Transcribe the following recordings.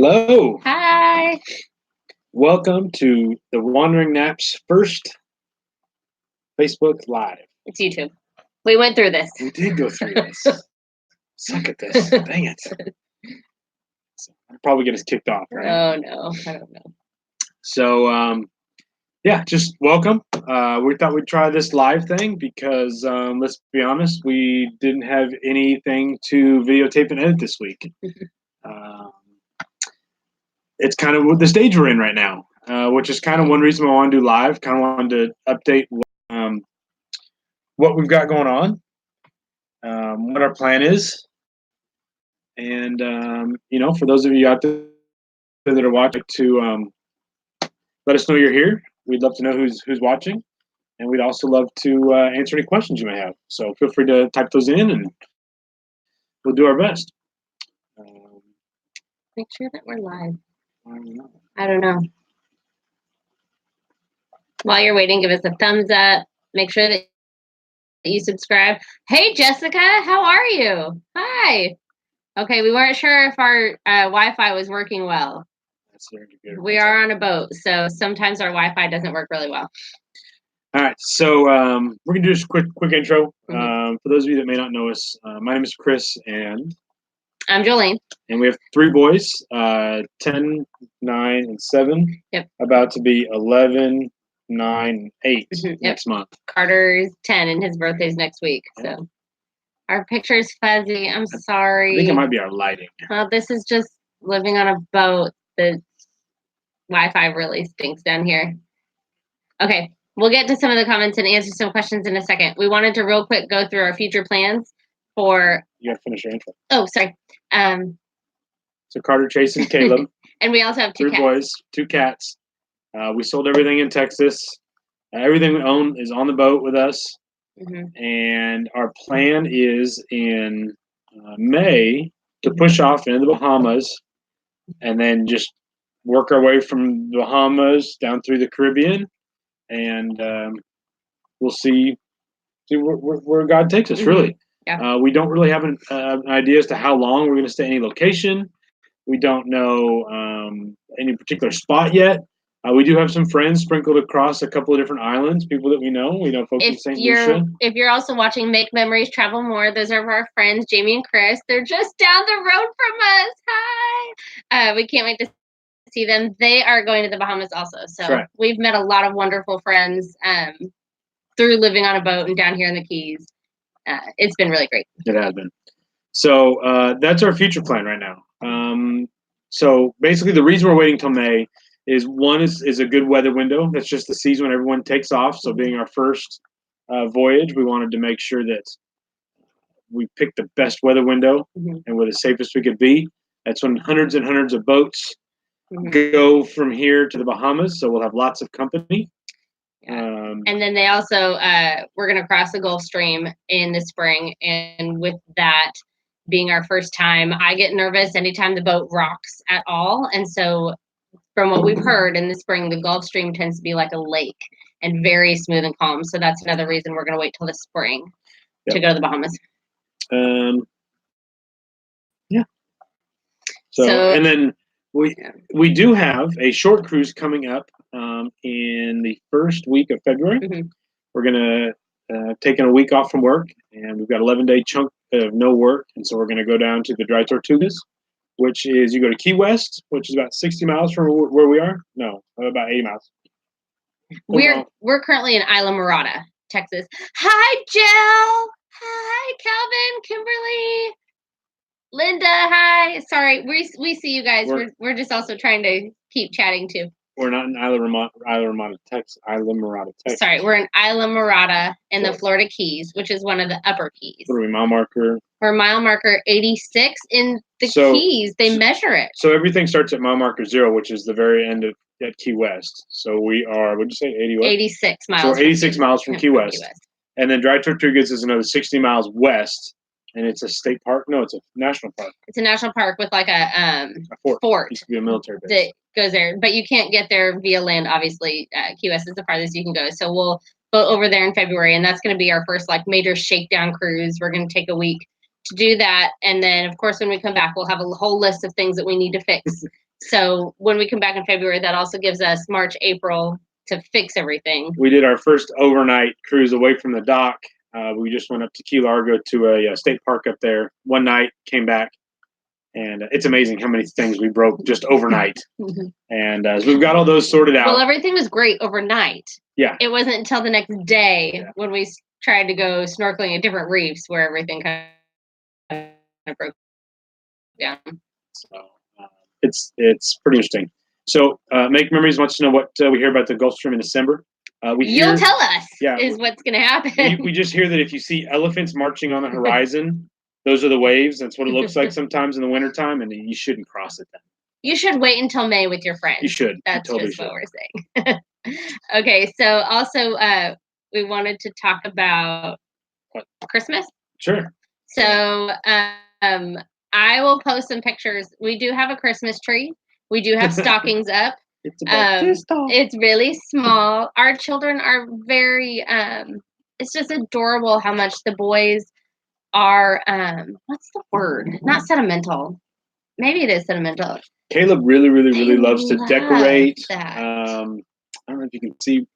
Hello. Hi. Welcome to the Wandering Naps first Facebook Live. It's YouTube. We went through this. We did go through this. Suck at this. Dang it. I'll probably get us kicked off, right? Oh, no. I don't know. So, just welcome. We thought we'd try this live thing because, let's be honest, we didn't have anything to videotape and edit this week. It's kind of the stage we're in right now, which is kind of one reason I want to do live. Kind of wanted to update what we've got going on, what our plan is, and for those of you out there that are watching, to let us know you're here. We'd love to know who's watching, and we'd also love to answer any questions you may have. So feel free to type those in, and we'll do our best. Make sure that we're live. I don't know. While you're waiting, give us a thumbs up. Make sure that you subscribe. Hey, Jessica, how are you? Hi. Okay, we weren't sure if our Wi-Fi was working well. That's very good. We are on a boat, so sometimes our Wi-Fi doesn't work really well. All right, so we're going to do just a quick intro. For those of you that may not know us, my name is Chris, and I'm Jolene. And we have 3 boys, 10, 9, and 7. Yep. About to be 11, 9, and 8 next month. Carter's 10, and his birthday's next week. Yep. So our picture's fuzzy. I'm sorry. I think it might be our lighting. Well, this is just living on a boat. The Wi-Fi really stinks down here. Okay, we'll get to some of the comments and answer some questions in a second. We wanted to real quick go through our future plans for... You got to finish your intro. Oh, sorry. So Carter, Chase, and Caleb. And we also have 2 3 cats. boys, 2 cats. We sold everything in Texas. Everything we own is on the boat with us. And our plan is in May to push off into the Bahamas and then just work our way from the Bahamas down through the Caribbean. And we'll see where God takes us, really. Yeah. We don't really have an idea as to how long we're going to stay in any location. We don't know any particular spot yet. We do have some friends sprinkled across a couple of different islands, people that we know. We know folks in St. Lucia. If you're also watching Make Memories, Travel More, those are our friends, Jamie and Chris. They're just down the road from us. Hi. We can't wait to see them. They are going to the Bahamas also. So We've met a lot of wonderful friends through living on a boat and down here in the Keys. It's been really great. It has been. So that's our future plan right now. So basically the reason we're waiting till May is one is a good weather window. That's just the season when everyone takes off. So being our first voyage, we wanted to make sure that we picked the best weather window and we're the safest we could be. That's when hundreds and hundreds of boats go from here to the Bahamas. So we'll have lots of company. Yeah. And then they also, we're going to cross the Gulf Stream in the spring. And with that being our first time, I get nervous anytime the boat rocks at all. And so from what we've heard in the spring, the Gulf Stream tends to be like a lake and very smooth and calm. So that's another reason we're going to wait till the spring to go to the Bahamas. Yeah. So and then we do have a short cruise coming up in the first week of February. We're going to take a week off from work, and we've got 11-day chunk of no work. And so we're going to go down to the Dry Tortugas, which is you go to Key West, which is about 60 miles from where we are. No, about 80 miles. We're currently in Isla Mirada, Texas. Hi, Jill. Hi, Calvin, Kimberly, Linda. Hi. Sorry, we see you guys. We're just also trying to keep chatting too. We're not in Isla Mirada, Texas. Sorry, we're in Isla Mirada in the Florida Keys, which is one of the upper Keys. What are we, mile marker? We're mile marker 86 in the Keys. They measure it. So everything starts at mile marker 0, which is the very end at Key West. So we are, what'd you say, 86 miles. So we're 86 miles from Key West. And then Dry Tortugas is another 60 miles west. And it's a state park? No, it's a national park. It's a national park with like a fort. It used to be a military base. That goes there. But you can't get there via land, obviously. Key West is the farthest you can go. So we'll go over there in February. And that's going to be our first like major shakedown cruise. We're going to take a week to do that. And then, of course, when we come back, we'll have a whole list of things that we need to fix So when we come back in February, that also gives us March, April to fix everything. We did our first overnight cruise away from the dock. We just went up to Key Largo to a state park up there one night, came back, and it's amazing how many things we broke just overnight. And so we've got all those sorted out. Well, everything was great overnight. Yeah. It wasn't until the next day when we tried to go snorkeling at different reefs where everything kind of broke down. So it's pretty interesting. So Make Memories wants to know what we hear about the Gulf Stream in December. You'll tell us is what's going to happen. We just hear that if you see elephants marching on the horizon, those are the waves. That's what it looks like sometimes in the wintertime, and you shouldn't cross it then. You should wait until May with your friends. You should. That's totally just what we're saying. Okay, so also we wanted to talk about Christmas. Sure. So I will post some pictures. We do have a Christmas tree. We do have stockings up. It's about this tall. It's really small. Our children are very it's just adorable how much the boys are what's the word? Not sentimental. Maybe it is sentimental. Caleb really loves to decorate. I don't know if you can see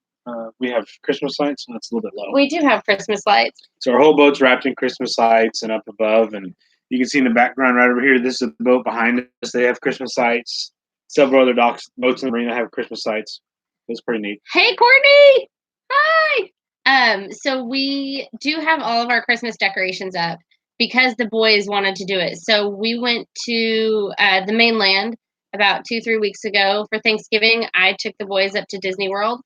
we have Christmas lights, and that's a little bit low. We do have Christmas lights. So our whole boat's wrapped in Christmas lights and up above, and you can see in the background right over here, this is the boat behind us. They have Christmas lights. Several other boats in the marina have Christmas lights. It's pretty neat. Hey, Courtney! Hi! So we do have all of our Christmas decorations up because the boys wanted to do it. So we went to the mainland about 2-3 weeks ago for Thanksgiving. I took the boys up to Disney World.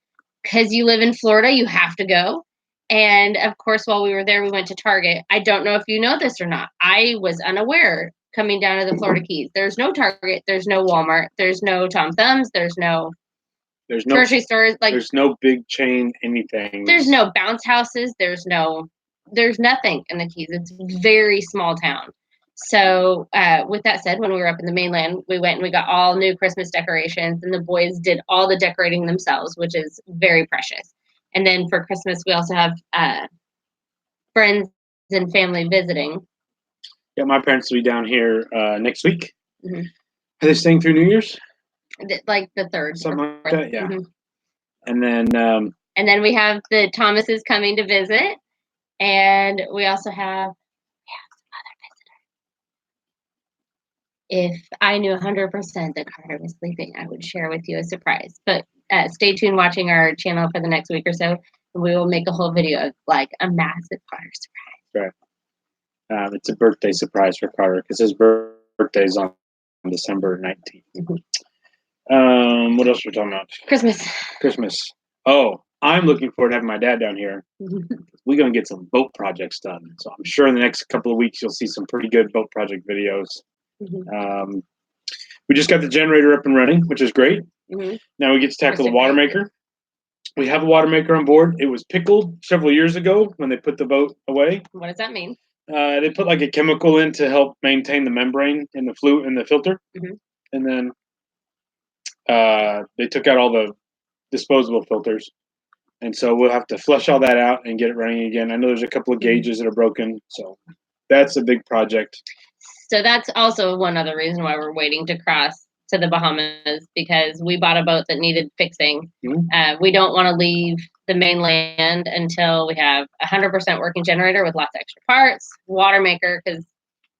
Because you live in Florida, you have to go. And of course, while we were there, we went to Target. I don't know if you know this or not. I was unaware coming down to the Florida Keys. There's no Target. There's no Walmart. There's no Tom Thumbs. There's no grocery stores. Like, there's no big chain anything. There's no bounce houses. There's nothing in the Keys. It's a very small town. So with that said, when we were up in the mainland, we went and we got all new Christmas decorations, and the boys did all the decorating themselves, which is very precious. And then for Christmas, we also have friends and family visiting. Yeah, my parents will be down here next week. Mm-hmm. Are they staying through New Year's? Like the 3rd. Something like that, yeah. Mm-hmm. And then we have the Thomases coming to visit, and we also have if I knew 100% that Carter was sleeping, I would share with you a surprise. But stay tuned watching our channel for the next week or so. And we will make a whole video of like a massive Carter surprise. Right. It's a birthday surprise for Carter because his birthday is on December 19th. Mm-hmm. What else are we talking about? Christmas. Oh, I'm looking forward to having my dad down here. We're going to get some boat projects done. So I'm sure in the next couple of weeks, you'll see some pretty good boat project videos. Mm-hmm. We just got the generator up and running, which is great. Mm-hmm. Now we get to tackle the water maker. We have a water maker on board. It was pickled several years ago when they put the boat away. What does that mean? They put like a chemical in to help maintain the membrane in the filter. Mm-hmm. And then they took out all the disposable filters. And so we'll have to flush all that out and get it running again. I know there's a couple of gauges that are broken. So that's a big project. So that's also one other reason why we're waiting to cross to the Bahamas, because we bought a boat that needed fixing. Mm-hmm. We don't want to leave the mainland until we have a 100% working generator with lots of extra parts, water maker, because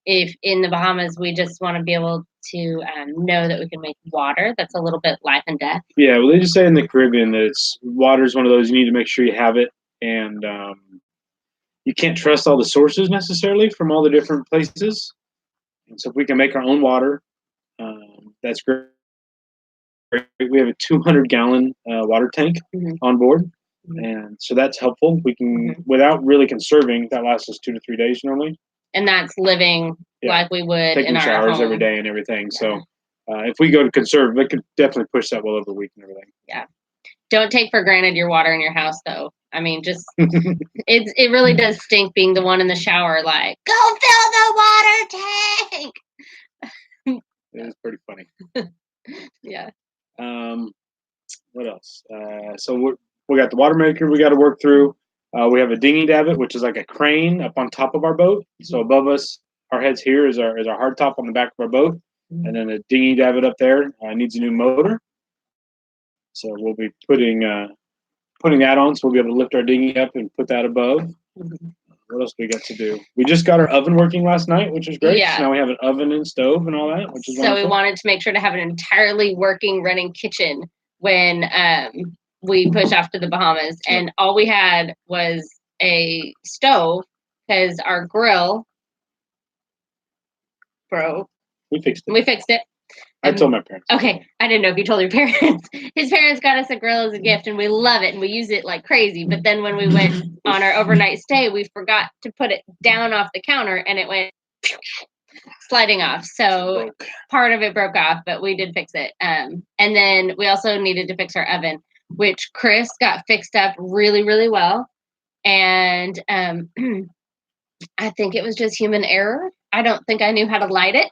if in the Bahamas, we just want to be able to know that we can make water that's a little bit life and death. Yeah, well, they just say in the Caribbean that water is one of those you need to make sure you have it, and you can't trust all the sources necessarily from all the different places. And so if we can make our own water, that's great. We have a 200-gallon water tank on board, and so that's helpful. We can, without really conserving, that lasts us 2 to 3 days normally. And that's living like we would taking in our showers home every day and everything. Yeah. So if we go to conserve, it could definitely push that well over a week and everything. Yeah. Don't take for granted your water in your house, though. I mean, just it really does stink being the one in the shower, like, go fill the water tank. It is pretty funny. Yeah. What else? So we got the water maker we got to work through. We have a dinghy davit, which is like a crane up on top of our boat. So above us, our heads here is our hardtop on the back of our boat. and then the dinghy davit up there needs a new motor. So we'll be putting that on, so we'll be able to lift our dinghy up and put that above. Mm-hmm. What else do we got to do? We just got our oven working last night, which is great. Yeah. So now we have an oven and stove and all that, which is wonderful. We wanted to make sure to have an entirely working, running kitchen when we push off to the Bahamas. And all we had was a stove because our grill broke. We fixed it. I told my parents. Okay, I didn't know if you told your parents. His parents got us a grill as a gift, and we love it, and we use it like crazy. But then when we went on our overnight stay, we forgot to put it down off the counter, and it went sliding off. So part of it broke off, but we did fix it. And then we also needed to fix our oven, which Chris got fixed up really, really well. And I think it was just human error. I don't think I knew how to light it.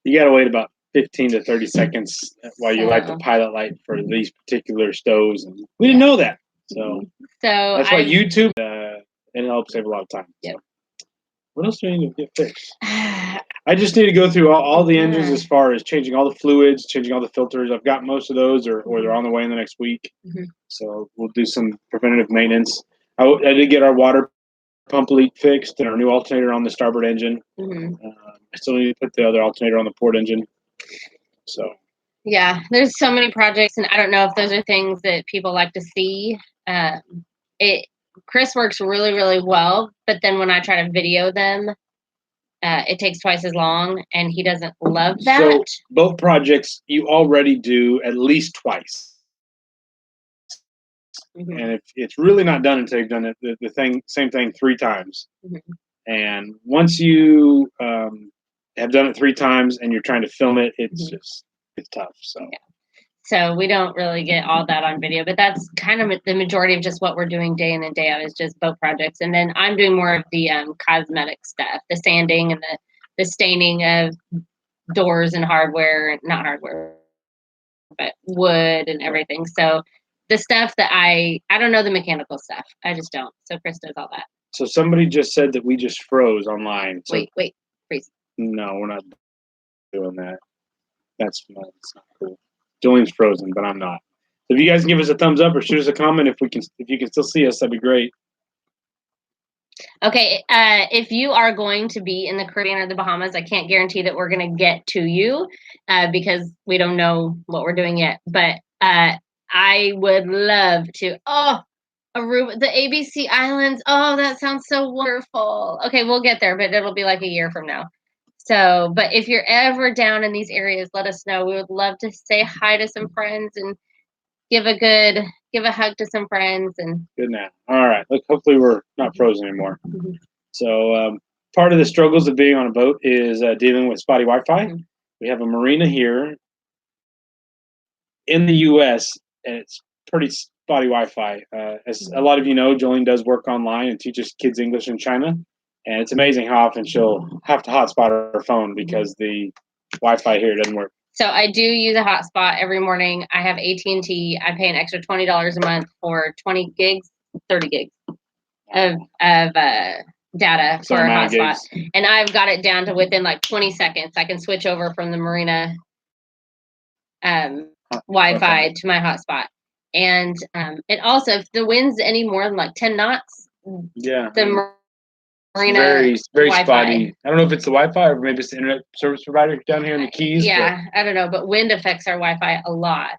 You got to wait about 15 to 30 seconds while you light the pilot light for these particular stoves. And we didn't know that. So that's why YouTube, it helps save a lot of time. Yep. So. What else do we need to get fixed? I just need to go through all the engines as far as changing all the fluids, changing all the filters. I've got most of those, or they're on the way in the next week. Mm-hmm. So we'll do some preventative maintenance. I did get our water pump leak fixed and our new alternator on the starboard engine. Mm-hmm. I still need to put the other alternator on the port engine. So yeah, there's so many projects, and I don't know if those are things that people like to see. Chris works really, really well, but then when I try to video them, it takes twice as long, and he doesn't love that. So both projects you already do at least twice. Mm-hmm. And it's really not done until you've done it same thing 3 times. Mm-hmm. And once you have done it 3 times and you're trying to film it, it's tough. So yeah. So we don't really get all that on video, but that's kind of the majority of just what we're doing day in and day out is just boat projects. And then I'm doing more of the cosmetic stuff, the sanding and the staining of doors and not hardware, but wood and everything. So the stuff that I don't know the mechanical stuff. I just don't. So Chris does all that. So somebody just said that we just froze online. So wait, freeze. No, we're not doing that. That's not cool. Jolene's frozen, but I'm not. So if you guys can give us a thumbs up or shoot us a comment if you can still see us, that'd be great. Okay, if you are going to be in the Caribbean or the Bahamas, I can't guarantee that we're going to get to you because we don't know what we're doing yet. But I would love to. Aruba, the ABC Islands. Oh, that sounds so wonderful. Okay, we'll get there, but it'll be like a year from now. So, but if you're ever down in these areas, let us know. We would love to say hi to some friends and give a hug to some friends. And good now. All right. Look, hopefully we're not frozen anymore. Mm-hmm. So part of the struggles of being on a boat is dealing with spotty Wi-Fi. Mm-hmm. We have a marina here in the U.S. and it's pretty spotty Wi-Fi. As a lot of you know, Jolene does work online and teaches kids English in China. And it's amazing how often she'll have to hotspot her phone because the Wi-Fi here doesn't work. So I do use a hotspot every morning. I have AT&T. I pay an extra $20 a month for 20 gigs, 30 gigs of data for a hotspot. And I've got it down to within like 20 seconds. I can switch over from the marina Wi-Fi to my hotspot. And it also, if the wind's any more than like 10 knots, the marina very Wi-Fi. Spotty. I don't know if it's the Wi-Fi or maybe it's the internet service provider down here in the Keys. Yeah, I don't know, but wind affects our Wi-Fi a lot.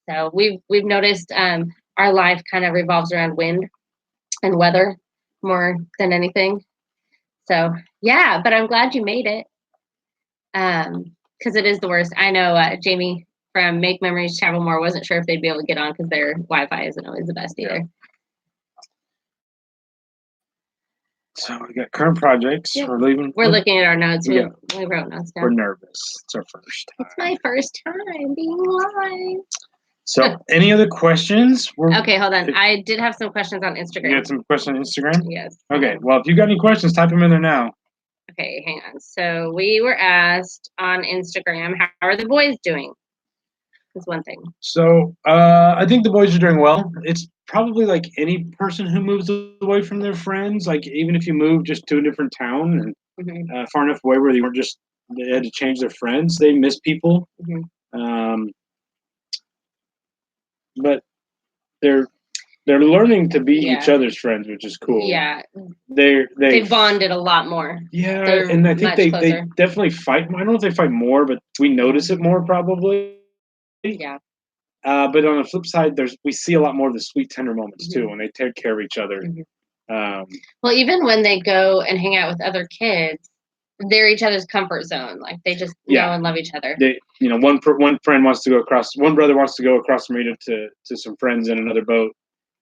So we've noticed our life kind of revolves around wind and weather more than anything. So yeah, but I'm glad you made it because it is the worst. I know Jamie from Make Memories Travel More wasn't sure if they'd be able to get on because their Wi-Fi isn't always the best either. So we got current projects. Yeah. We're leaving. We're looking at our notes. We wrote notes down. We're nervous. It's our first time. It's my first time being live. So any other questions? Okay, hold on. I did have some questions on Instagram. You had some questions on Instagram? Yes. Okay, well, if you got any questions, type them in there now. Okay, hang on. So we were asked on Instagram, how are the boys doing? That's one thing. So I think the boys are doing well. It's probably like any person who moves away from their friends. Like even if you move just to a different town and far enough away where you weren't just they had to change their friends. They miss people, but they're learning to be each other's friends, which is cool. Yeah, they bonded a lot more. Yeah, and I think they definitely fight. I don't know if they fight more, but we notice it more probably. Yeah. But on the flip side, we see a lot more of the sweet, tender moments too, when they take care of each other. Well, even when they go and hang out with other kids, they're each other's comfort zone. Like they just know and love each other. They, one friend wants to go across. One brother wants to go across the marina to some friends in another boat,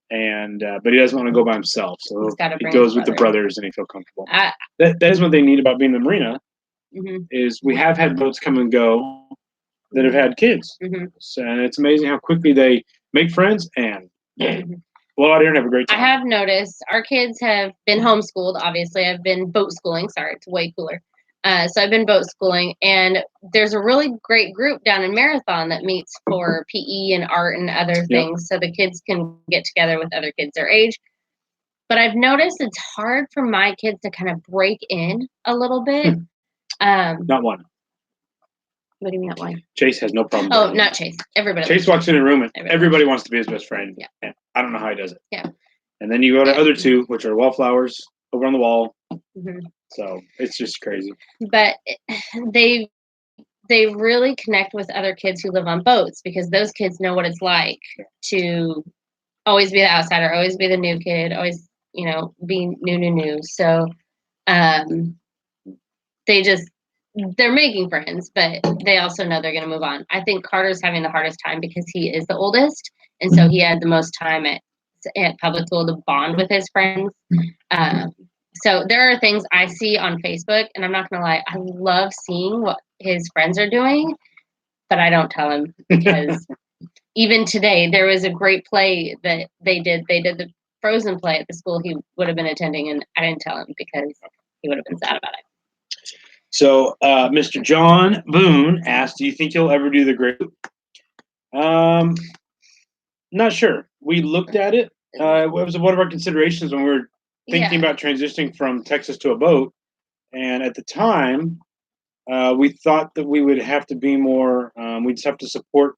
and but he doesn't want to go by himself, so he goes with the brothers, and he feels comfortable. That is what they need about being in the marina. Is we have had boats come and go that have had kids, so, and it's amazing how quickly they make friends and go out here and have a great time. I have noticed our kids have been homeschooled. Obviously, I've been boat schooling. Sorry, it's way cooler. So I've been boat schooling, and there's a really great group down in Marathon that meets for PE and art and other things, so the kids can get together with other kids their age. But I've noticed it's hard for my kids to kind of break in a little bit. Not one. What do you mean not one? Chase has no problem. Oh, not Chase. Everybody. Chase walks in a room and everybody wants to be his best friend. Yeah. And I don't know how he does it. Yeah. And then you go to other two, which are wallflowers over on the wall. So it's just crazy. But they really connect with other kids who live on boats because those kids know what it's like to always be the outsider, always be the new kid, always, be new. So they're making friends, but they also know they're going to move on. I think Carter's having the hardest time because he is the oldest, and so he had the most time at public school to bond with his friends. So there are things I see on Facebook, and I'm not going to lie, I love seeing what his friends are doing, but I don't tell him because even today there was a great play that they did. They did the Frozen play at the school he would have been attending, and I didn't tell him because he would have been sad about it. So, Mr. John Boone asked, "Do you think you'll ever do the Great Loop?" Not sure. We looked at it. It was one of our considerations when we were thinking about transitioning from Texas to a boat, and at the time, we thought that we would have to be more. We'd just have to support.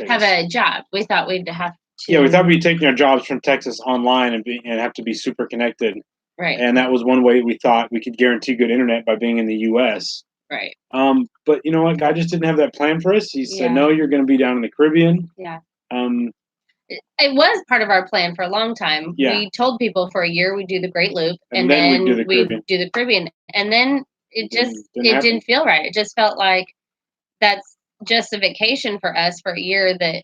Have a job. We thought we'd have to. Yeah, we thought we'd be taking our jobs from Texas online and have to be super connected. Right. And that was one way we thought we could guarantee good internet by being in the U.S. Right. But you know what? God just didn't have that plan for us. He said, no, you're going to be down in the Caribbean. Yeah. It was part of our plan for a long time. Yeah. We told people for a year we'd do the Great Loop, and then we'd do the Caribbean. And then it didn't feel right. It just felt like that's just a vacation for us for a year that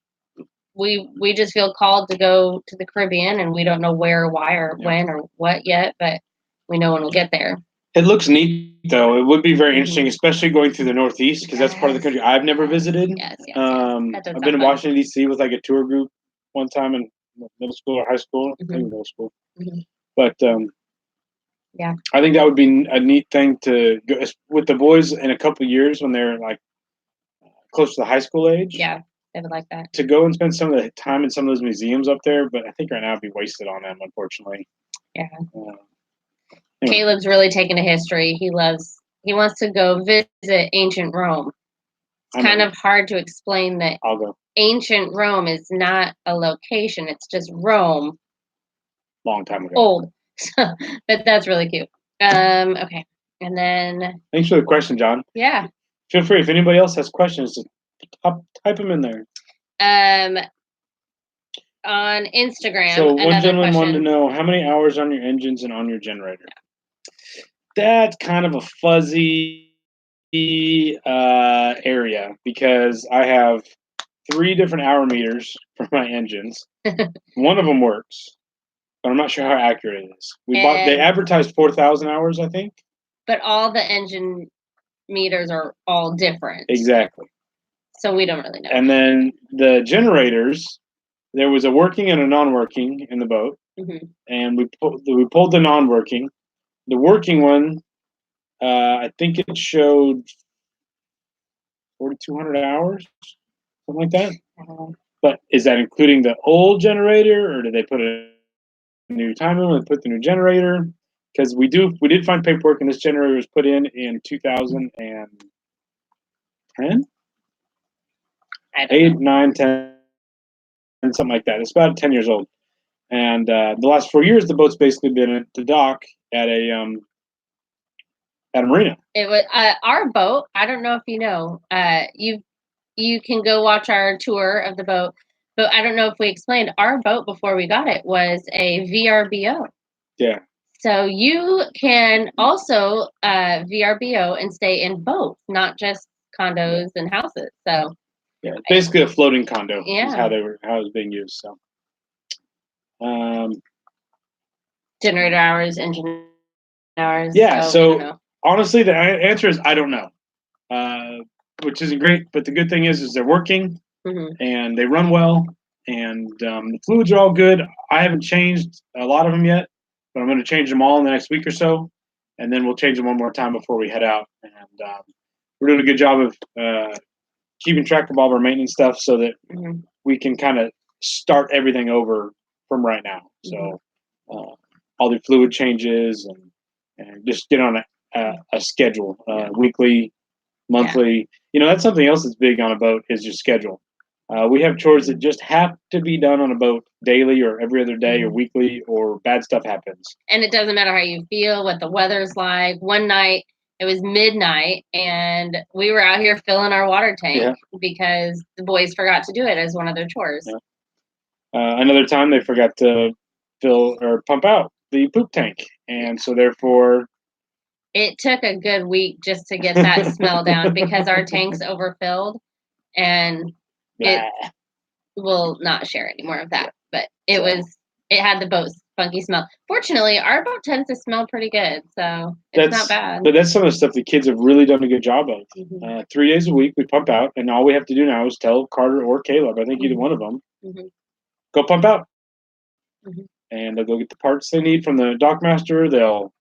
we just feel called to go to the Caribbean, and we don't know where or why or when or what yet, but we know when we'll get there. It looks neat, though. It would be very interesting, especially going through the Northeast, because that's part of the country I've never visited. Yes. I've been in Washington, D.C. with like a tour group one time in middle school or high school, maybe middle school. But I think that would be a neat thing to go with the boys in a couple of years when they're like close to the high school age. Yeah. They would like that. To go and spend some of the time in some of those museums up there, but I think right now it'd be wasted on them, unfortunately. Yeah. Anyway. Caleb's really taken to history. He wants to go visit ancient Rome. It's kind of hard to explain that I'll go. Ancient Rome is not a location. It's just Rome. Long time ago. Old. But that's really cute. Okay. And then... Thanks for the question, John. Yeah. Feel free. If anybody else has questions, type them in there. On Instagram. So one gentleman wanted to know how many hours on your engines and on your generator. That's kind of a fuzzy area because I have 3 different hour meters for my engines. One of them works, but I'm not sure how accurate it is. They advertised 4,000 hours, I think. But all the engine meters are all different. Exactly. So we don't really know. And then the generators, there was a working and a non-working in the boat, and we pulled the non-working. The working one, I think it showed 4,200 hours, something like that. But is that including the old generator, or did they put a new timer when they put the new generator? because we did find paperwork, and this generator was put in 2010, I don't 8, know. 9, 10, something like that. It's about 10 years old. And the last 4 years, the boat's basically been at the dock at a marina. It was our boat. I don't know if you know. You can go watch our tour of the boat, but I don't know if we explained our boat before we got it was a VRBO. Yeah. So you can also VRBO and stay in boats, not just condos and houses. So yeah, basically a floating condo yeah. is how it was being used. So generator hours, engine hours. Yeah. So honestly, the answer is I don't know, which isn't great. But the good thing is they're working and they run well, and the fluids are all good. I haven't changed a lot of them yet, but I'm going to change them all in the next week or so, and then we'll change them one more time before we head out. And we're doing a good job of keeping track of all of our maintenance stuff so that we can kind of start everything over from right now. So all the fluid changes and just get on a schedule, weekly, monthly. You know, that's something else that's big on a boat is your schedule. We have chores that just have to be done on a boat daily or every other day or weekly, or bad stuff happens. And it doesn't matter how you feel, what the weather's like. One night, it was midnight, and we were out here filling our water tank because the boys forgot to do it as one of their chores. Yeah. Another time, they forgot to fill or pump out the poop tank, and so therefore, it took a good week just to get that smell down because our tanks overfilled, and we'll not share any more of that. But it had the boat's funky smell. Fortunately, our boat tends to smell pretty good, so it's not bad. But that's some of the stuff the kids have really done a good job of. 3 days a week we pump out, and all we have to do now is tell Carter or Caleb, I think either one of them, go pump out. And they'll go get the parts they need from the dock master. They'll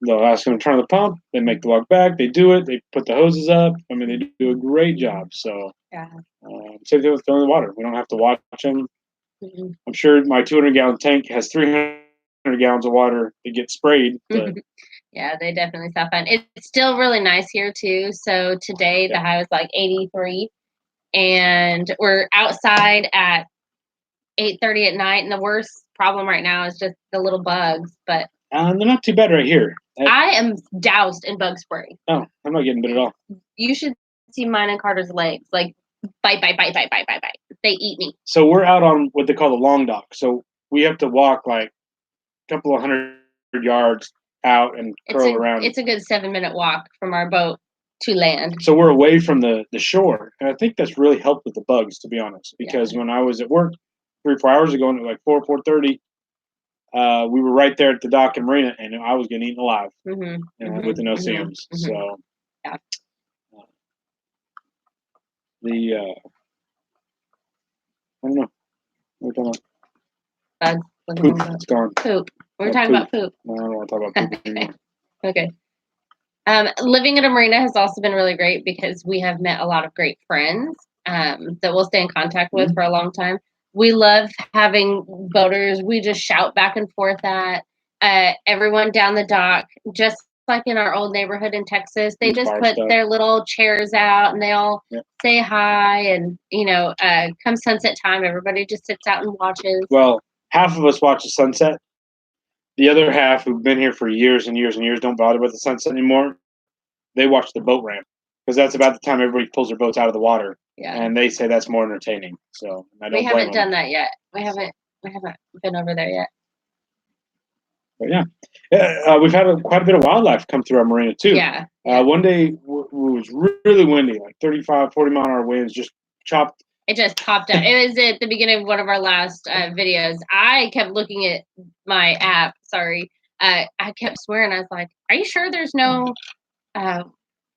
ask them to turn on the pump. They make the walk back. They do it. They put the hoses up. I mean, they do a great job. So same thing with filling the water. We don't have to watch them. I'm sure my 200-gallon tank has 300 gallons of water that gets sprayed. But yeah, they definitely stop fun. It's still really nice here too. So today the high was like 83, and we're outside at 8:30 at night. And the worst problem right now is just the little bugs. But they're not too bad right here. I am doused in bug spray. Oh, I'm not getting bit at all. You should see mine and Carter's legs. Like bite. They eat me. So we're out on what they call the long dock. So we have to walk like a couple of 100 yards out and curl around. It's a good 7-minute walk from our boat to land. So we're away from the shore. And I think that's really helped with the bugs, to be honest. Because when I was at work 3 or 4 hours ago, and at like 4:30, we were right there at the dock and marina, and I was getting eaten alive with the no-see-ums. So I don't know. We're talking about poop. It's gone. Poop. We're talking about poop. No, I don't want to talk about poop anymore. Okay. Living at a marina has also been really great because we have met a lot of great friends that we'll stay in contact with for a long time. We love having boaters. We just shout back and forth at everyone down the dock, just like in our old neighborhood in Texas. They just put their little chairs out and they all say hi. And, come sunset time, everybody just sits out and watches. Well, half of us watch the sunset. The other half, who've been here for years and years and years, don't bother with the sunset anymore. They watch the boat ramp because that's about the time everybody pulls their boats out of the water. Yeah. And they say that's more entertaining. So we haven't done that yet. We haven't been over there yet. But we've had quite a bit of wildlife come through our marina too. Yeah. One day it was really windy, like 35, 40-mile-an-hour winds, just chopped. It just popped up. It was at the beginning of one of our last videos. I kept looking at my app. Sorry. I kept swearing. I was like, are you sure there's no,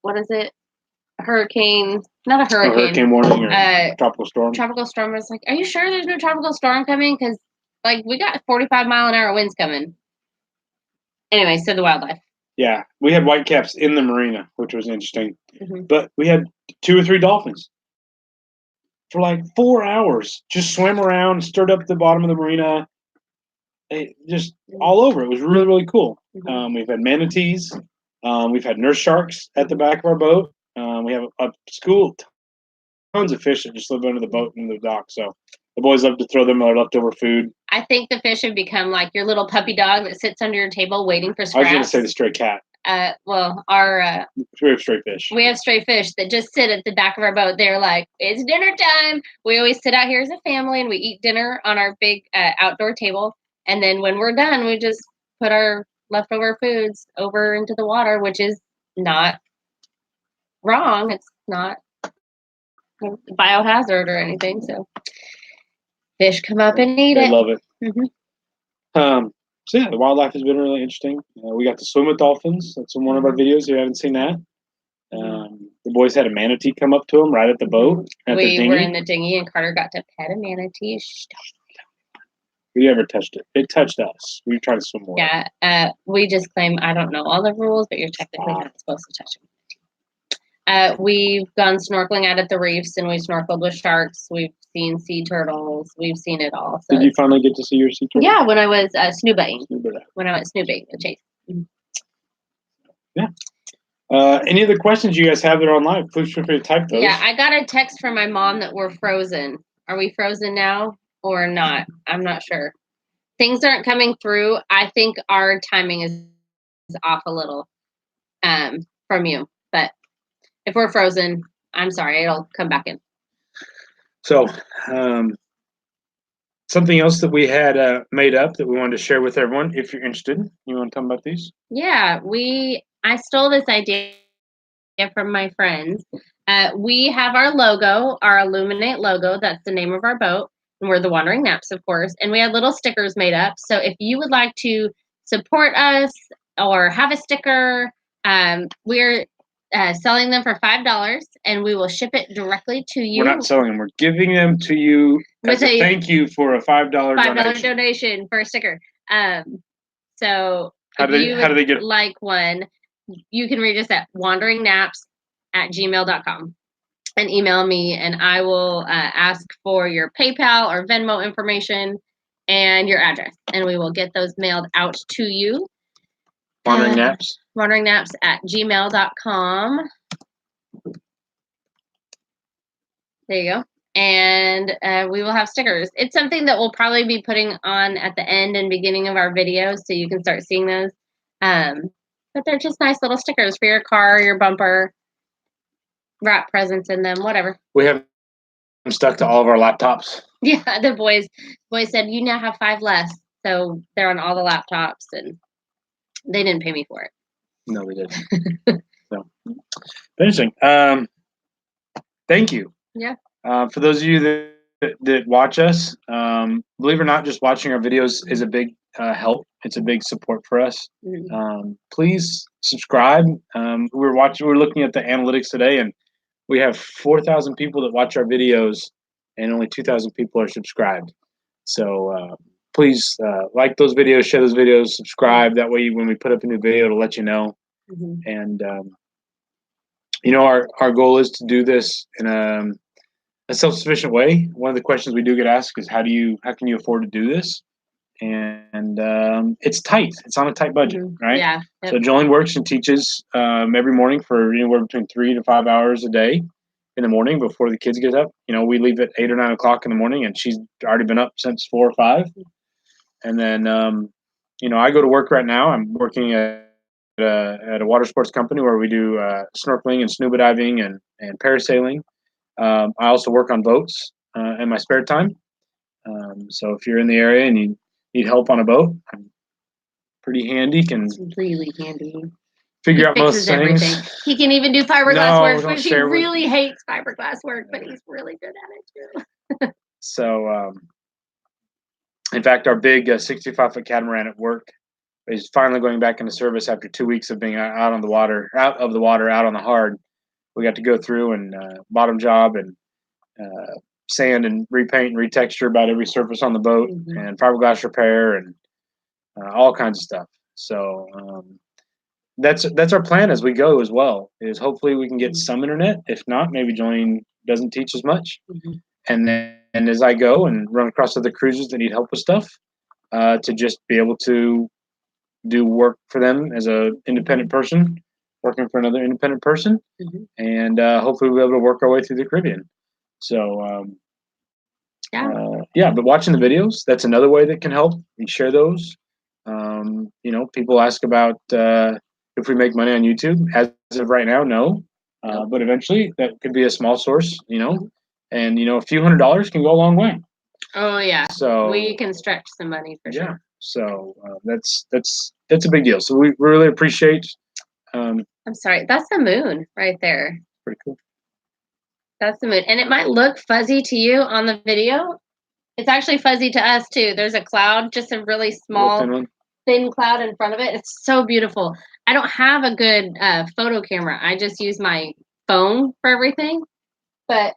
what is it? Hurricane, not a hurricane. Hurricane warning or tropical storm. Tropical storm. I was like, are you sure there's no tropical storm coming? Because, we got 45-mile-an-hour winds coming. Anyway, so the wildlife. Yeah, we had whitecaps in the marina, which was interesting. But we had 2 or 3 dolphins for like 4 hours. Just swam around, stirred up the bottom of the marina. just all over. It was really, really cool. Mm-hmm. We've had manatees. We've had nurse sharks at the back of our boat. We have a school, tons of fish that just live under the boat and the dock. So the boys love to throw them our leftover food. I think the fish have become like your little puppy dog that sits under your table waiting for scraps. I was going to say the stray cat. Well, we have stray fish. We have stray fish that just sit at the back of our boat. They're like, it's dinner time. We always sit out here as a family and we eat dinner on our big outdoor table. And then when we're done, we just put our leftover foods over into the water, which is not wrong. It's not biohazard or anything. So fish come up and eat They it. love it. Mm-hmm. So yeah, the wildlife has been really interesting. We got to swim with dolphins. That's in one of our videos. If you haven't seen that. The boys had a manatee come up to them right at the boat. We were in the dinghy, and Carter got to pet a manatee. We never touched it. It touched us. We were trying to swim more. Yeah, we just claim I don't know all the rules, but you're technically not supposed to touch it. We've gone snorkeling out at the reefs, and we've snorkeled with sharks. We've seen sea turtles. We've seen it all. So did you finally get to see your sea turtle? Yeah, when I was snoobing. When I went snoobing with Chase. Mm-hmm. Yeah. Any other questions you guys have that are online? Please feel free to type those. Yeah, I got a text from my mom that we're frozen. Are we frozen now or not? I'm not sure. Things aren't coming through. I think our timing is off a little from you. But if we're frozen, I'm sorry. It'll come back in. So, something else that we had made up that we wanted to share with everyone, if you're interested. You want to talk about these? Yeah, I stole this idea from my friends. We have our logo, our Illuminate logo. That's the name of our boat. And we're the Wandering Naps, of course. And we had little stickers made up. So if you would like to support us or have a sticker, we're selling them for $5, and we will ship it directly to you. We're not selling them. We're giving them to you as a thank you for a $5 donation for a sticker. So how do they get it? Like one, you can reach us at wanderingnaps@gmail.com and email me, and I will ask for your PayPal or Venmo information and your address, and we will get those mailed out to you. Wandering Naps? wanderingnaps@gmail.com. There you go. And we will have stickers. It's something that we'll probably be putting on at the end and beginning of our videos, so you can start seeing those. But they're just nice little stickers for your car, your bumper, wrap presents in them, whatever. We have them stuck to all of our laptops. Yeah, the boys said, you now have 5 less. So they're on all the laptops, and they didn't pay me for it. No, they didn't. So, interesting. Thank you. Yeah. For those of you that watch us, believe it or not, just watching our videos is a big help. It's a big support for us. Mm-hmm. Please subscribe. We're looking at the analytics today, and we have 4,000 people that watch our videos, and only 2,000 people are subscribed. So please like those videos, share those videos, subscribe. That way, when we put up a new video, it'll let you know. Mm-hmm. And our goal is to do this in a self-sufficient way. One of the questions we do get asked is, how can you afford to do this? And it's tight. It's on a tight budget, right? Yeah. Yep. So Jolene works and teaches every morning for anywhere between 3 to 5 hours a day in the morning before the kids get up. We leave at 8 or 9 o'clock in the morning, and she's already been up since 4 or 5. And then I go to work right now. I'm working at a water sports company where we do snorkeling and scuba diving and parasailing. I also work on boats in my spare time. So if you're in the area and you need help on a boat, I'm pretty handy. It's really handy. Figure out most things. Everything. He can even do fiberglass work, which he really hates fiberglass work, but he's really good at it too. So, in fact, our big 65-foot catamaran at work is finally going back into service after 2 weeks of being out of the water, out on the hard. We got to go through and bottom job and sand and repaint and retexture about every surface on the boat, and fiberglass repair and all kinds of stuff. So that's our plan as we go as well, is hopefully we can get some internet. If not, maybe Jolene doesn't teach as much. And then as I go and run across other cruises that need help with stuff, to just be able to do work for them as a independent person, working for another independent person, and hopefully we'll be able to work our way through the Caribbean. So but watching the videos, that's another way that can help. You share those. People ask about if we make money on YouTube. As of right now, no. But eventually, that could be a small source. And a few $100s can go a long way. Oh yeah. So we can stretch some money for sure. So that's a big deal. So we really appreciate. I'm sorry, that's the moon right there. Pretty cool. That's the moon, and it might look fuzzy to you on the video. It's actually fuzzy to us too. There's a cloud, just a really small, thin cloud in front of it. It's so beautiful. I don't have a good photo camera. I just use my phone for everything. But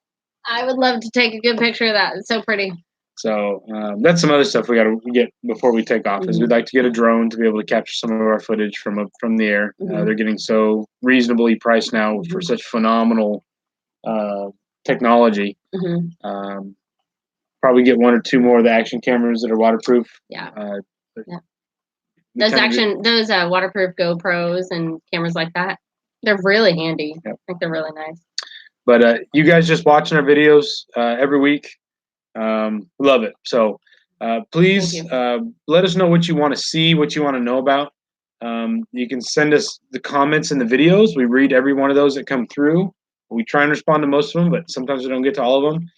I would love to take a good picture of that. It's so pretty. So that's some other stuff we got to get before we take off. Is we'd like to get a drone to be able to capture some of our footage from the air. They're getting so reasonably priced now for such phenomenal technology. Probably get one or two more of the action cameras that are waterproof. Those waterproof GoPros and cameras like that, they're really handy. I think they're really nice. But you guys just watching our videos every week, love it. So please let us know what you want to see, what you want to know about. You can send us the comments in the videos. We read every one of those that come through. We try and respond to most of them, but sometimes we don't get to all of them.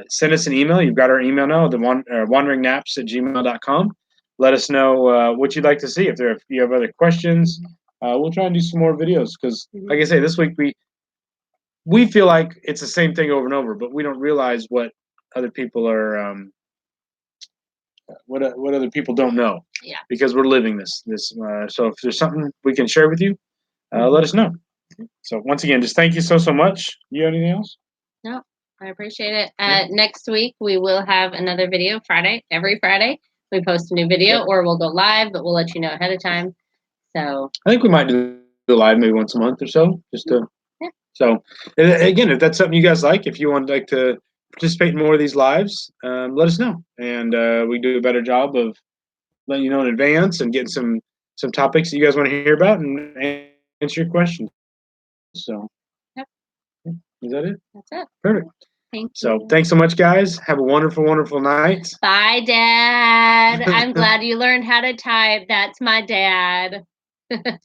Send us an email. You've got our email now, wanderingnaps@gmail.com. Let us know what you'd like to see. If you have other questions, we'll try and do some more videos because, like I say, this week we feel like it's the same thing over and over, but we don't realize what other people are what other people don't know. Because we're living this. So if there's something we can share with you, let us know. So once again, just thank you so much. You have anything else? No, I appreciate it. Next week we will have another video. Every Friday we post a new video, or we'll go live, but we'll let you know ahead of time. So I think we might do live maybe once a month or so, just to. So again, if that's something you guys like, if you would like to participate in more of these lives, let us know, and we do a better job of letting you know in advance and getting some topics that you guys want to hear about and answer your questions. So, is that it? That's it. Perfect. Thank you. So, thanks so much, guys. Have a wonderful, wonderful night. Bye, Dad. I'm glad you learned how to type. That's my dad. I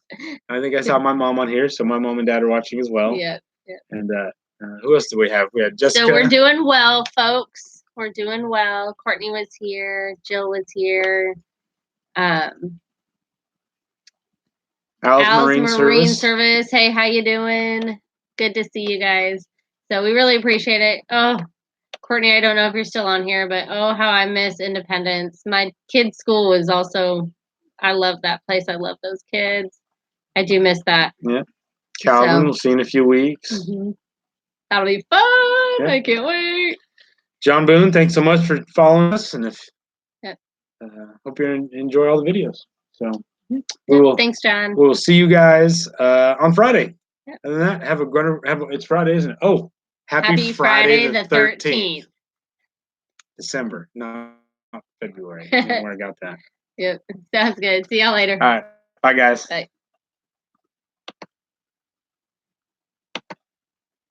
think I saw my mom on here, so my mom and dad are watching as well. Yeah. And who else do we have? We had Jessica. So we're doing well, folks. We're doing well. Courtney was here. Jill was here. Al's Marine Service. Hey, how you doing? Good to see you guys. So we really appreciate it. Oh, Courtney, I don't know if you're still on here, but oh, how I miss Independence. My kids' school is also, I love that place. I love those kids. I do miss that. Yeah. Calvin, we'll see you in a few weeks. That'll be fun. I can't wait. John Boone, thanks so much for following us, and hope you enjoy all the videos. So thanks, John. We'll see you guys on Friday. Other than that, it's Friday, isn't it? Oh, happy Friday the 13th. December, not February. I don't know where I got that. Yep, sounds good. See y'all later. All right, bye guys. Bye.